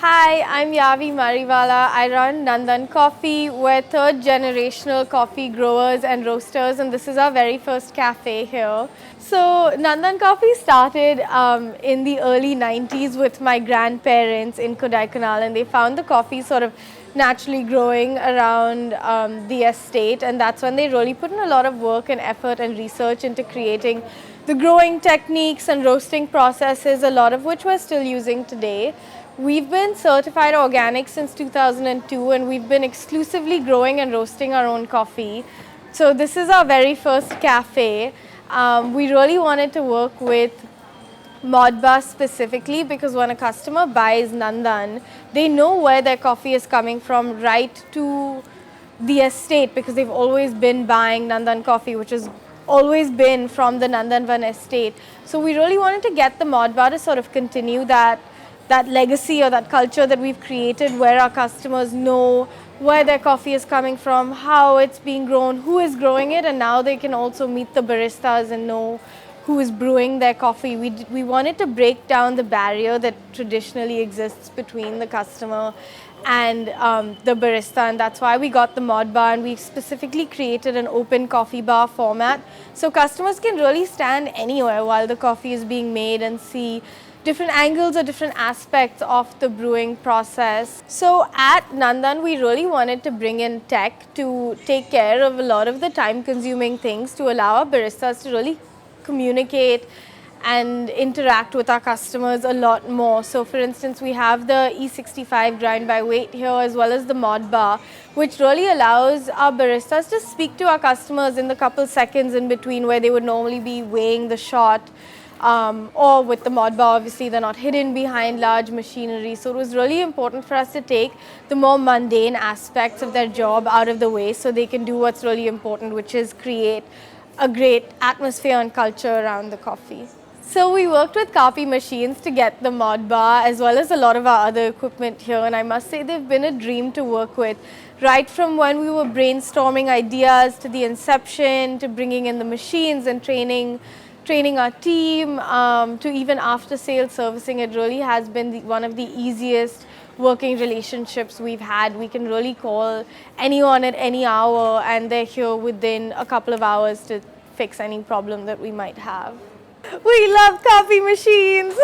Hi, I'm Yavi Mariwala. I run Nandan Coffee. We're third generational coffee growers and roasters, and this is our very first cafe here. So, Nandan Coffee started in the early 90s with my grandparents in Kodaikanal, and they found the coffee sort of naturally growing around the estate, and that's when they really put in a lot of work and effort and research into creating the growing techniques and roasting processes, a lot of which we're still using today. We've been certified organic since 2002, and we've been exclusively growing and roasting our own coffee. So this is our very first cafe. We really wanted to work with Modba specifically because when a customer buys Nandan, they know where their coffee is coming from right to the estate because they've always been buying Nandan coffee, which has always been from the Nandanvan estate. So we really wanted to get the Modba to sort of continue that legacy or that culture that we've created where our customers know where their coffee is coming from, how it's being grown, who is growing it, and now they can also meet the baristas and know who is brewing their coffee. We wanted to break down the barrier that traditionally exists between the customer and the barista, and that's why we got the Mod Bar, and we specifically created an open coffee bar format so customers can really stand anywhere while the coffee is being made and see different angles or different aspects of the brewing process. So at Nandan, we really wanted to bring in tech to take care of a lot of the time-consuming things to allow our baristas to really communicate and interact with our customers a lot more. So for instance, we have the E65 grind by weight here as well as the Mod Bar, which really allows our baristas to speak to our customers in the couple seconds in between where they would normally be weighing the shot. Or with the Mod Bar, obviously they're not hidden behind large machinery. So it was really important for us to take the more mundane aspects of their job out of the way so they can do what's really important, which is create a great atmosphere and culture around the coffee. So we worked with copy machines to get the Mod Bar as well as a lot of our other equipment here, and I must say they've been a dream to work with. Right from when we were brainstorming ideas to the inception to bringing in the machines and training our team to even after sales servicing, it really has been one of the easiest working relationships we've had. We can really call anyone at any hour and they're here within a couple of hours to fix any problem that we might have. We love coffee machines!